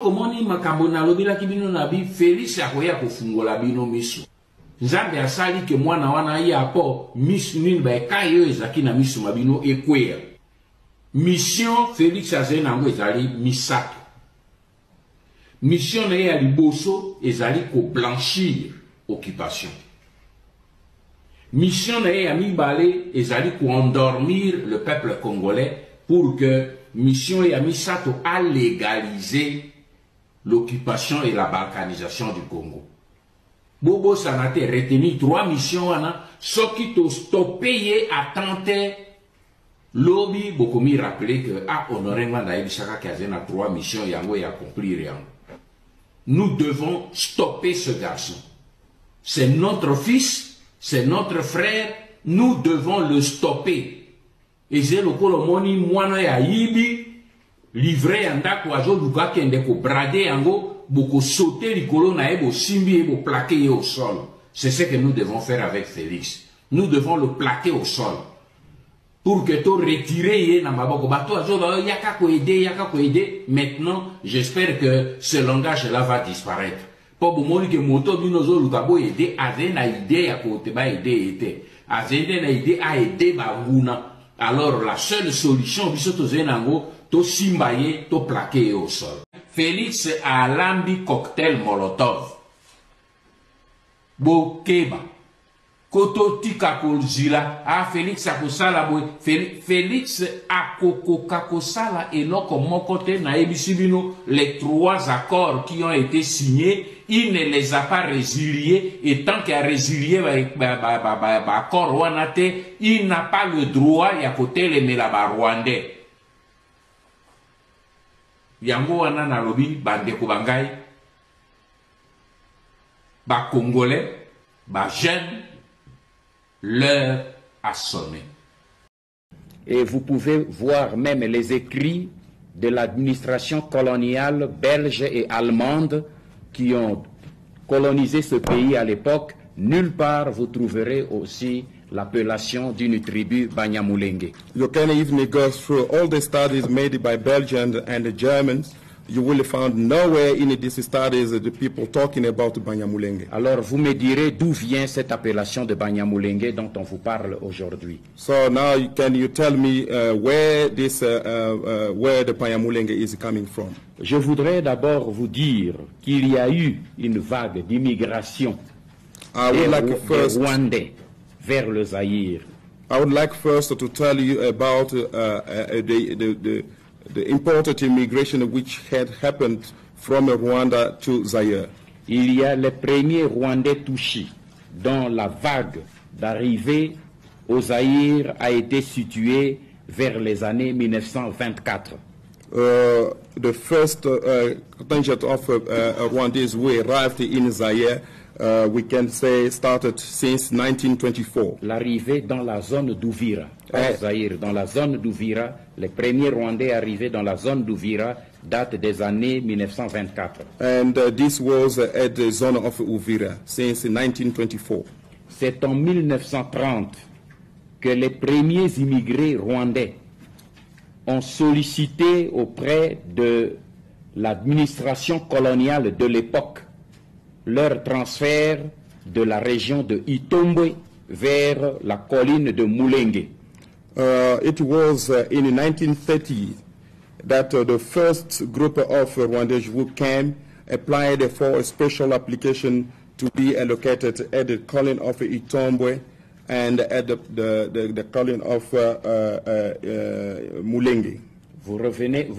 Komoni makambo na lobila kibino na bi Félix akoya kofungola bino misu. Nzambe asali ke mwana wana ya po misu nini ba ekayo ezaki na misu mabino ekwea. Mission Félix azena ngo ezali misato. Mission na ya liboso ezali ko blanchir occupation. Mission na ya mibale ezali ko endormir le peuple congolais pour que mission ya misato a légaliser l'occupation et la balkanisation du Congo. Bobo Sanate retenu 3 missions wana, soki to stopper attente lobby bokomi rappeler que honoré nganda ebisaka kazena 3 missions yango ya accomplir yango. Nous devons stopper ce garçon. C'est notre fils, c'est notre frère, nous devons le stopper. Et j'ai le kolomoni mwana ya yibi livré andako azo luka kende ko brader yango boko sauter likolo na ebo simbi ebo plaquer au sol. C'est ce que nous devons faire avec Félix. Nous devons le plaquer au sol pour que to retirer na maboko bato azo ba yaka ko aider. Maintenant, j'espère que ce langage là va disparaître. Po bomoni ke moto bino zo luka bo aider azena idée ya ko te ba aider ete. Azena na idée a aider ba nguna. Alors la seule solution bisoto zenango to simbaye to plaquer au sol. Félix a lambi cocktail Molotov. Bokeba. Koto tika kolzila. Félix a kosala boy. Félix a kokosala eloko mokote na ebisibino les 3 accords qui ont été signés. Il ne les a pas résiliés et tant qu'il a résilié accord wanate, il n'a pas le droit ya kote le melaba rwandais. Yango wana na lobi bandeko bangai ba congolais ba jeune l'heure a sonné. Et vous pouvez voir même les écrits de l'administration coloniale belge et allemande qui ont colonisé ce pays à l'époque. Nulle part vous trouverez aussi l'appellation d'une tribu Banyamulenge. You can even go through all the studies made by Belgians and the Germans. You will find nowhere in these studies the people talking about Banyamulenge. Alors vous me direz d'où vient cette appellation de Banyamulenge dont on vous parle aujourd'hui. So now can you tell me where the Banyamulenge is coming from? Je voudrais d'abord vous dire qu'il y a eu une vague d'immigration des Rwandais vers le Zaïre. I would like first to tell you about the important immigration which had happened from Rwanda to Zaire. Il y a les premiers Rwandais touchés, dont la vague d'arrivée au Zaïre a été située vers les années 1924. The first contingent of Rwandese who arrived in Zaire, we can say, started since 1924. L'arrivée dans la zone d'Ouvira, Zaïre, dans la zone d'Ouvira, les premiers Rwandais arrivés dans la zone d'Ouvira datent des années 1924. And this was at the zone of Uvira since 1924. C'est en 1930 que les premiers immigrés rwandais ont sollicité auprès de l'administration coloniale de l'époque leur transfert de la région de Itombwe vers la colline de Mulenge. It was in 1930 that the first group of Rwandese who came applied for a special application to be allocated at the colony of Itombwe and at the colony of Mulenge. Vous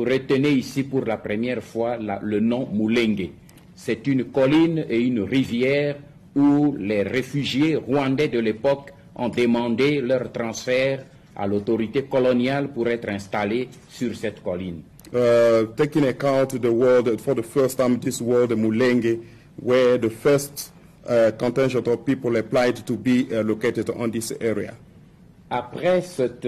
retenez ici pour la première fois le nom Mulenge. C'est une colline et une rivière où les réfugiés rwandais de l'époque ont demandé leur transfert à l'autorité coloniale pour être installés sur cette colline. Taking account the word, for the first time this word Mulenge, where the first contingent of people applied to be located on this area. Après cette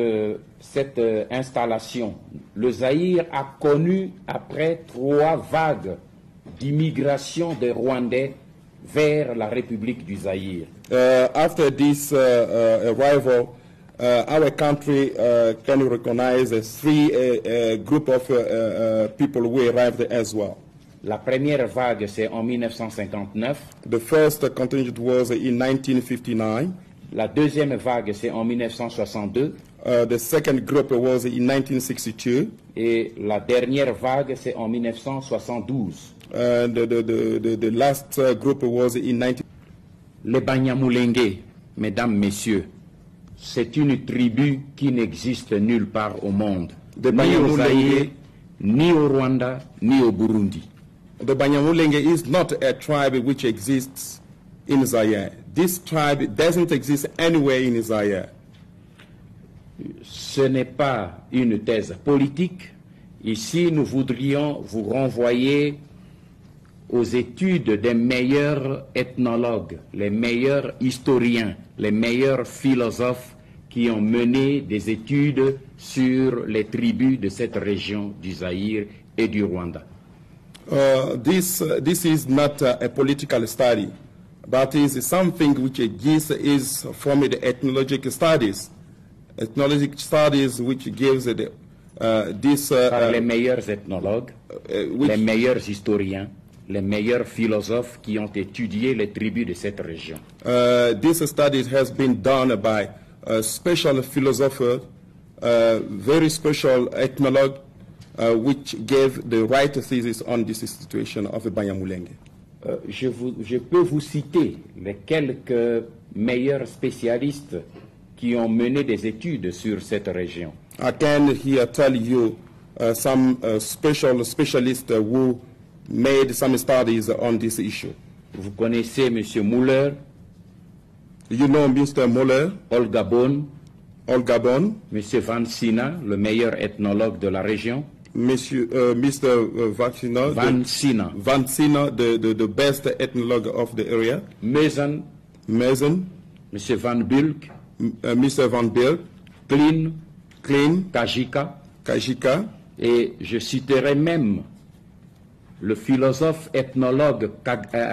installation, le Zaïre a connu, après 3 vagues d'immigration des Rwandais vers la République du Zaïre. After this arrival, our country can recognize 3 group of people who arrived as well. La première vague, c'est en 1959. The first contingent was in 1959. La deuxième vague, c'est en 1962. The second group was in 1962. Et la dernière vague, c'est en 1972. The last group was in 19... Les Banyamulenge, mesdames, messieurs, c'est une tribu qui n'existe nulle part au monde, ni au Zaïre, ni au Rwanda, ni au Burundi. The Banyamulenge is not a tribe which exists in Zaire. This tribe doesn't exist anywhere in Zaire. Ce n'est pas une thèse politique. Ici, nous voudrions vous renvoyer aux études des meilleurs ethnologues, les meilleurs historiens, les meilleurs philosophes qui ont mené des études sur les tribus de cette région du Zaïre et du Rwanda. This is not a political study, but is something which is from the ethnological studies. Ethnological studies which gives par les meilleurs ethnologues, les meilleurs historiens, les meilleurs philosophes qui ont étudié les tribus de cette région. This study has been done by a special philosopher, very special ethnologue, which gave the right thesis on this situation of the Banyamulenge. Je peux vous citer les quelques meilleurs spécialistes qui ont mené des études sur cette région. I can here tell you some specialists who made some studies on this issue. Vous connaissez M. Muller, You know Mr. Muller, Olga Bon, M. Van Sina, le meilleur ethnologue de la région. Mr. Van Sina, the best ethnologue of the area. Mason, M. Van Bulk, Mr. Van Bilk, Klein, Kajika, et je citerai même le philosophe ethnologue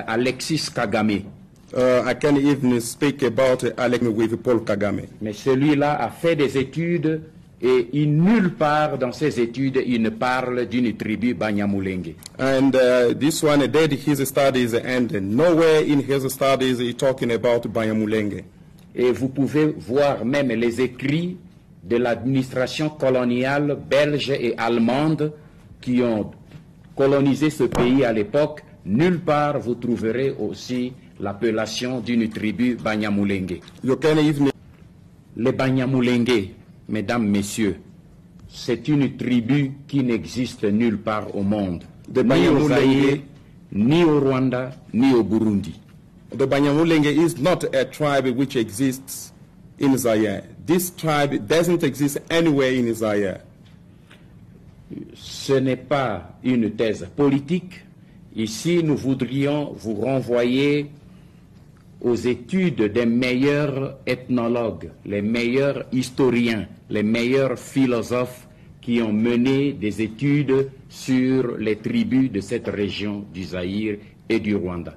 Alexis Kagame. I can even speak about Alex with Paul Kagame. Mais celui-là a fait des études et nulle part dans ses études il ne parle d'une tribu Banyamulenge. And this one did his studies, and nowhere in his studies he talking about Banyamulenge. Et vous pouvez voir même les écrits de l'administration coloniale belge et allemande qui ont colonisé ce pays à l'époque. Nulle part vous trouverez aussi l'appellation d'une tribu Banyamulenge. Les Banyamulenge, mesdames, messieurs, c'est une tribu qui n'existe nulle part au monde, ni au Zaïre, ni au Rwanda, ni au Burundi. The Banyamulenge is not a tribe which exists in Zaire. This tribe doesn't exist anywhere in Zaire. Ce n'est pas une thèse politique. Ici, nous voudrions vous renvoyer aux études des meilleurs ethnologues, les meilleurs historiens, les meilleurs philosophes qui ont mené des études sur les tribus de cette région du Zaïre et du Rwanda.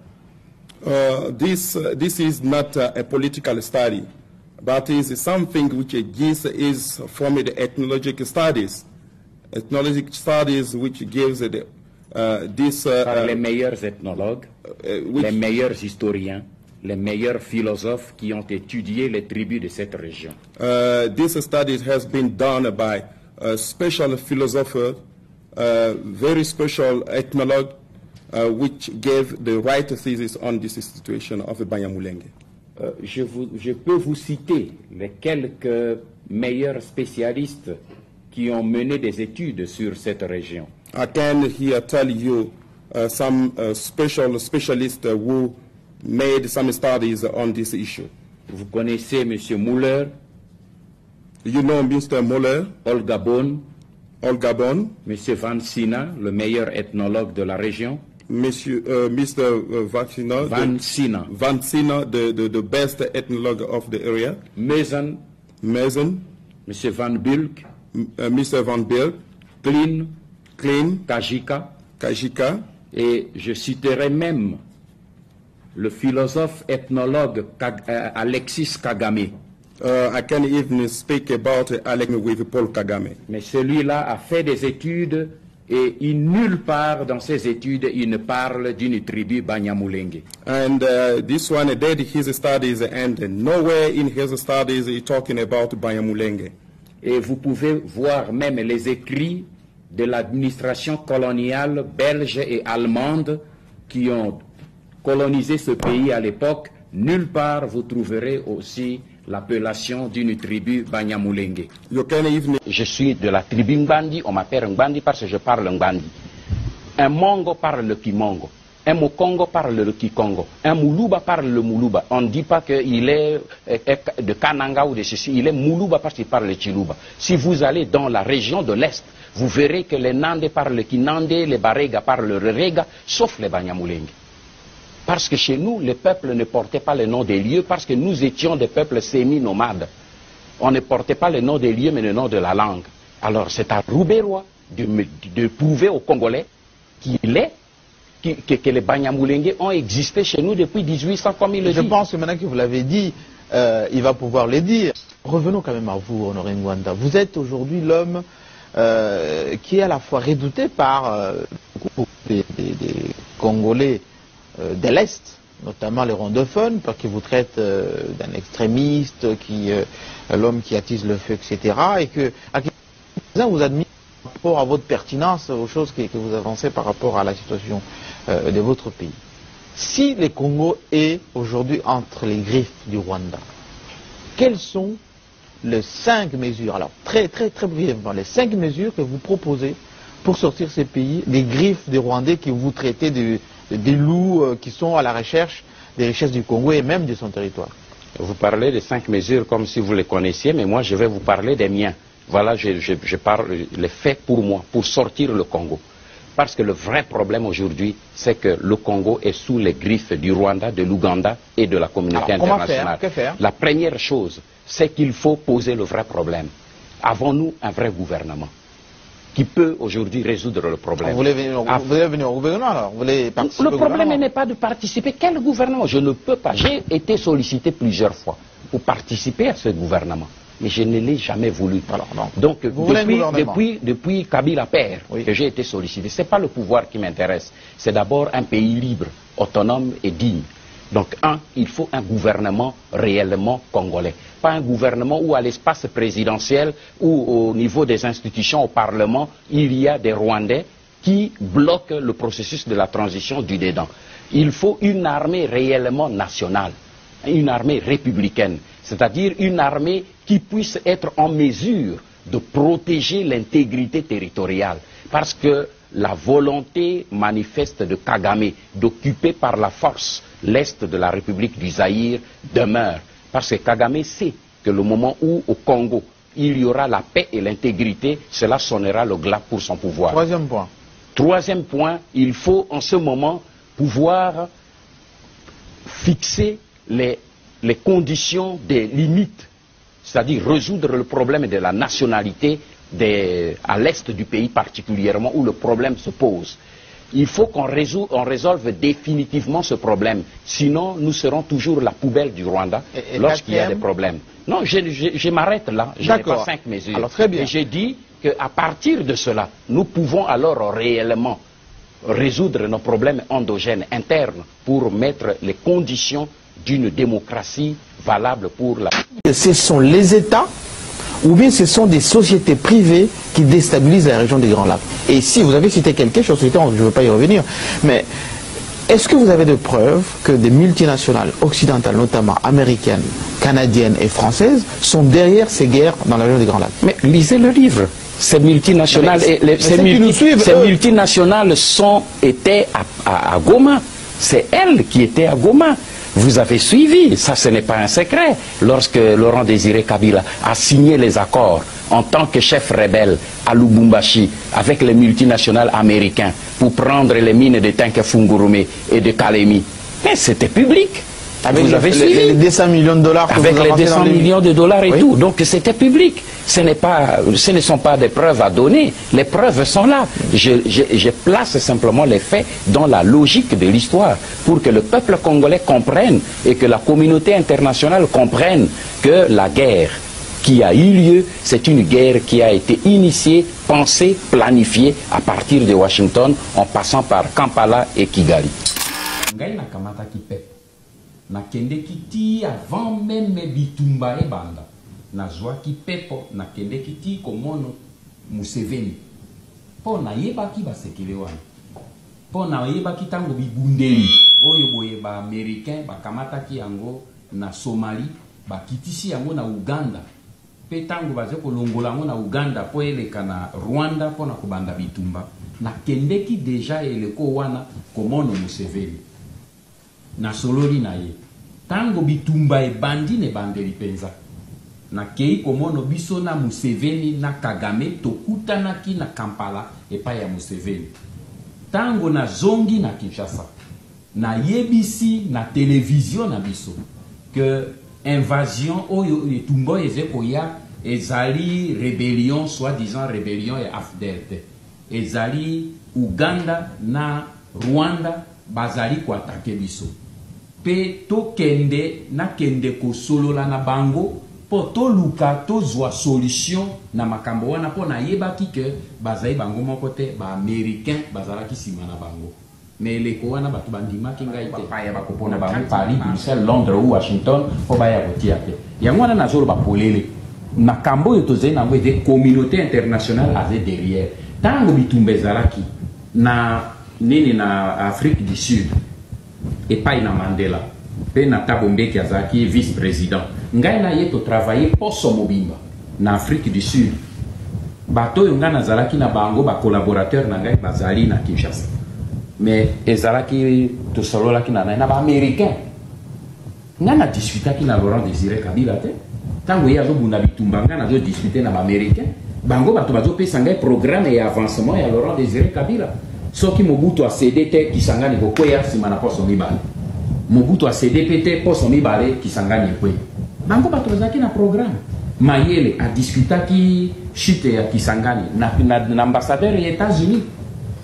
This is not a political study, but is something which is from the ethnological studies. Ethnological studies which gives par les meilleurs ethnologues, les meilleurs historiens, les meilleurs philosophes qui ont étudié les tribus de cette région. This study has been done by a special philosopher, very special ethnologue, which gave the right thesis on this situation of the Banyamulenge. Je peux vous citer les quelques meilleurs spécialistes qui ont mené des études sur cette région. I can here tell you some specialists who made some studies on this issue. Vous connaissez M. Muller, You know Mr. Muller, Olga Bon, M. Van Sina, le meilleur ethnologue de la région. Mr. Van Sina, the best ethnologue of the area. Mason, M. Van Bulk, Mr. Van Bilk, Klein, Kajika, et je citerai même le philosophe ethnologue Alexis Kagame. I can even speak about Alex with Paul Kagame. Mais celui-là a fait des études Et nulle part dans ses études, il ne parle d'une tribu Banyamulenge. And this one did his studies, and nowhere in his studies he talking about Banyamulenge. Et vous pouvez voir même les écrits de l'administration coloniale belge et allemande qui ont colonisé ce pays à l'époque. Nulle part vous trouverez aussi l'appellation d'une tribu Banyamulenge. Je suis de la tribu Ngbandi, on m'appelle Ngbandi parce que je parle Ngbandi. Un Mongo parle le Kimongo, un Mokongo parle le Kikongo, un Moulouba parle le Moulouba. On ne dit pas qu'il est de Kananga ou de ceci, il est Moulouba parce qu'il parle le Chilouba. Si vous allez dans la région de l'Est, vous verrez que les Nandé parlent le Kinandé, les Barega parlent le Rega, sauf les Banyamulenge. Parce que chez nous, les peuples ne portaient pas le nom des lieux, parce que nous étions des peuples semi-nomades. On ne portait pas le nom des lieux, mais le nom de la langue. Alors c'est à Rouberois de prouver aux Congolais que les Banyamulenge ont existé chez nous depuis 1800, comme il le dit. Je pense que maintenant que vous l'avez dit, il va pouvoir le dire. Revenons quand même à vous, Honoré Ngwanda. Vous êtes aujourd'hui l'homme qui est à la fois redouté par beaucoup des Congolais de l'Est, notamment les rondophones, parce qu'ils vous traitent d'un extrémiste, l'homme qui attise le feu, etc. Et que vous admirez par rapport à votre pertinence aux choses que vous avancez par rapport à la situation de votre pays. Si le Congo est aujourd'hui entre les griffes du Rwanda, quelles sont les 5 mesures, alors très brièvement, les 5 mesures que vous proposez pour sortir ces pays des griffes des Rwandais qui vous traitez des loups qui sont à la recherche des richesses du Congo et même de son territoire? Vous parlez des 5 mesures comme si vous les connaissiez, mais moi je vais vous parler des miens. Voilà, je parle les faits pour moi, pour sortir le Congo. Parce que le vrai problème aujourd'hui, c'est que le Congo est sous les griffes du Rwanda, de l'Ouganda et de la communauté internationale. Que faire? La première chose, c'est qu'il faut poser le vrai problème. Avons-nous un vrai gouvernement qui peut aujourd'hui résoudre le problème? Vous voulez venir au gouvernement alors? Vous voulez participer Le problème n'est pas de participer. Quel gouvernement? Je ne peux pas. J'ai été sollicité plusieurs fois pour participer à ce gouvernement. Mais je ne l'ai jamais voulu. Alors, donc, depuis Kabila père, que j'ai été sollicité, ce n'est pas le pouvoir qui m'intéresse. C'est d'abord un pays libre, autonome et digne. Donc, il faut un gouvernement réellement congolais. Pas un gouvernement où à l'espace présidentiel ou au niveau des institutions, au Parlement, il y a des Rwandais qui bloquent le processus de la transition du dedans. Il faut une armée réellement nationale, une armée républicaine, c'est-à-dire une armée qui puisse être en mesure de protéger l'intégrité territoriale. Parce que la volonté manifeste de Kagame d'occuper par la force l'est de la République du Zaïre demeure. Parce que Kagame sait que le moment où au Congo il y aura la paix et l'intégrité, cela sonnera le glas pour son pouvoir. Troisième point. Troisième point, il faut en ce moment pouvoir fixer les conditions des limites, c'est-à-dire résoudre le problème de la nationalité à l'est du pays particulièrement où le problème se pose. Il faut qu'on résolve définitivement ce problème, sinon nous serons toujours la poubelle du Rwanda lorsqu'il y a des problèmes. Non, je m'arrête là, je n'ai pas 5 mesures. Alors, très bien. Et j'ai dit qu'à partir de cela, nous pouvons alors réellement résoudre nos problèmes endogènes, internes, pour mettre les conditions d'une démocratie valable pour la... Ce sont les États ou bien ce sont des sociétés privées qui déstabilisent la région des Grands Lacs. Et si vous avez cité quelque chose, je ne veux pas y revenir, mais est-ce que vous avez des preuves que des multinationales occidentales, notamment américaines, canadiennes et françaises, sont derrière ces guerres dans la région des Grands Lacs? Mais lisez le livre. Ces multinationales, multinationales étaient à Goma. C'est elles qui étaient à Goma. Vous avez suivi, ça ce n'est pas un secret, lorsque Laurent Désiré Kabila a signé les accords en tant que chef rebelle à Lubumbashi avec les multinationales américains pour prendre les mines de Tenke-Fungurume et de Kalemi. Mais c'était public. Avec les 200 millions de dollars. Avec les 200 millions de dollars et tout. Donc c'était public. Ce ne sont pas des preuves à donner. Les preuves sont là. Je place simplement les faits dans la logique de l'histoire pour que le peuple congolais comprenne et que la communauté internationale comprenne que la guerre qui a eu lieu, c'est une guerre qui a été initiée pensée, planifiée à partir de Washington, en passant par Kampala et Kigali. Na kende kiti avant même bitumba e banda na zwa ki pepo na kende kiti komono Museveni po na yeba ki basekele wana po na yeba ki tango bibundeli oyo boye ba américain bakamata ki yango na Somalie bakitisi yango na Uganda pe tango baze kolongola yango na Uganda po eleka na Rwanda po na kobanda bitumba na kende ki deja eleko wana komono Museveni na sololi na ye tango bitumba e bandi ne bandeli penza na kei komono biso na Museveni na Kagame tokutanaki na Kampala epa ya Museveni tango na zongi na Kinshasa na yebisi na télévision na biso que invasion oyo etumbo ezeko ya ezali rébellion soi-disant rébellion ya AFDL ezali Uganda na Rwanda bazali ko attaquer biso pe to kende na kende ko solola na bango po to luka to zwa solution na makambo wana po na yebaki ke bazali bango moko te ba américain bazalaki sima na bango mais leko wana batu bandimaki ngai te pa ya bakopona bango Paris, Bruxelles, Londres ou Washington po ba ya kotia te yango wana na zolo ba polele makambo yo tozali nango ete communauté internationale avait derrière tango bitumba ezalaki na nini na Afrique du Sud et pas na Mandela pe na Thabo Mbeki azaki vice-président ngai na ye to travailler poso mobimba na Afrique du Sud bato yo nga nazalaki na bango ba collaborateur na ngai bazali na Kinshasa mais ezalaki to sololaki na ba américain nga na discutaki na Laurent Désiré Kabila te tango ye azobunda bitumba nga nazo discuter na ba américain bango bato bazopesa ngai programme ya avancement ya Laurent Désiré Kabila soki Mobutu a cédé te Kisangani kokwea sima na poso mibale Mobutu a cédé te poso mibale Kisangani ekwe bango bato bazaki na programme Mayele a discutaki chute ya Kisangani na ambassadeur ya États-Unis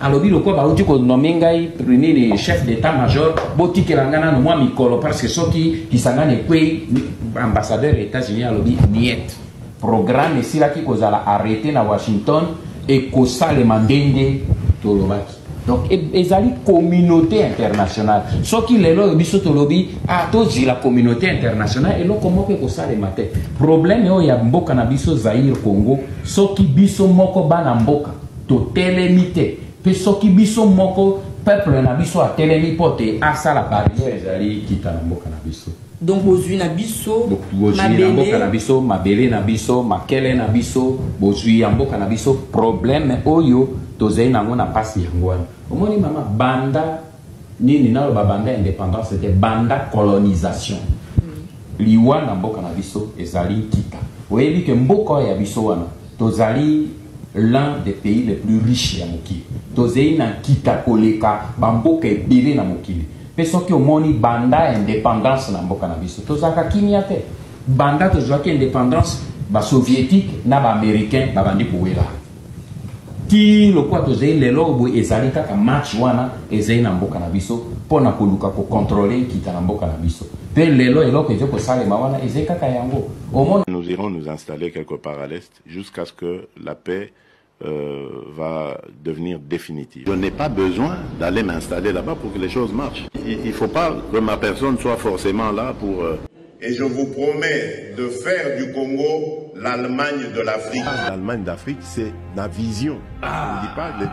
alobi lokwa bauti ko nomengai premier chef d'état-major botikela ngana no mwa mikolo parce que soki Kisangani ekwe ambassadeur ya États-Unis alobi niet programme esilaki kozala arrêté na Washington et kosalema ndenge tolobaki donc ezali communauté internationale soki lelo biso tolobi tozi la communauté internationale eloko moko ekosalema te problème oyo ya mboka na biso Zaire Congo soki biso moko bana mboka totelemi te pe soki biso moko peuple na biso atelemi po te asala barrière ezali kita na mboka na biso donc bozwi na biso mabele na biso mabele na biso makele na biso bozwi ya mboka na biso problème oyo tozali nango na pasi yango wana omoni mama banda nini naloba banda indépendance c'était banda colonisation liwa na mboka na biso ezali kita oyebi ke mboka ya biso wana tozali l'un des pays les plus riches ya mokili tozali na kita koleka bamboka ebele na mokili pe soki omoni banda indépendance na mboka na biso tozalaka kimia te banda tozwaki indépendance basoviétique na baaméricain babandi kowela ti lokwa tozali lelo boye ezali kaka match wana ezali na mboka na biso mpona koluka kocontrole kita na mboka na biso pe lelo eloko eze kosalema wana ezali kaka yango omona. Nous irons nous installer quelque part à l'est jusqu'à ce que la paix va devenir définitive. Je n'ai pas besoin d'aller m'installer là-bas pour que les choses marchent. Il ne faut pas que ma personne soit forcément là pour... Et je vous promets de faire du Congo l'Allemagne de l'Afrique. L'Allemagne d'Afrique, c'est la vision. Je ne dis pas les...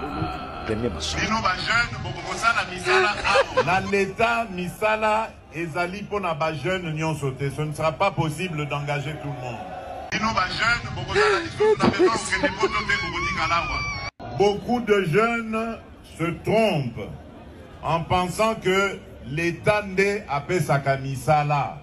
Dans l'État, Misala, Ezali pour na ba jeune nyon sauté. Ce ne sera pas possible d'engager tout le monde. Beaucoup de jeunes se trompent en pensant que l'État n'est à Pesaka Misala.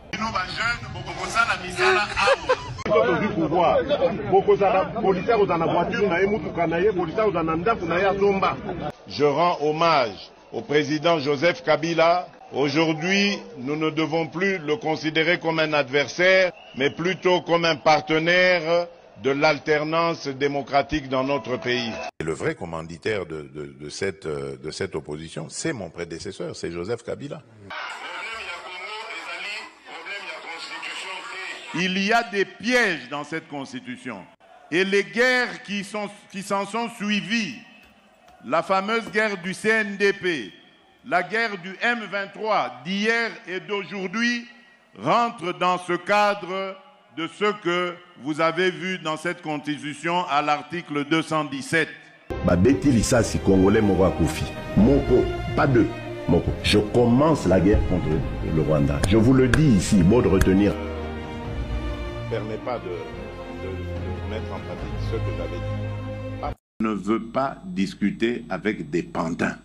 Je rends hommage au président Joseph Kabila. Aujourd'hui, nous ne devons plus le considérer comme un adversaire, mais plutôt comme un partenaire de l'alternance démocratique dans notre pays. Le vrai commanditaire de cette opposition, c'est mon prédécesseur, c'est Joseph Kabila. Il y a des pièges dans cette constitution. et les guerres qui s'en sont suivies, la fameuse guerre du CNDP, la guerre du M23 d'hier et d'aujourd'hui, rentrent dans ce cadre de ce que vous avez vu dans cette constitution à l'article 217. Babeti Lissasi, Congolais Moko Koufi. Moko, pas deux. Moko. Je commence la guerre contre le Rwanda. Je vous le dis ici, bon de retenir. Ne permet pas de mettre en pratique ce que j'avais dit. Je ne veux pas discuter avec des pantins.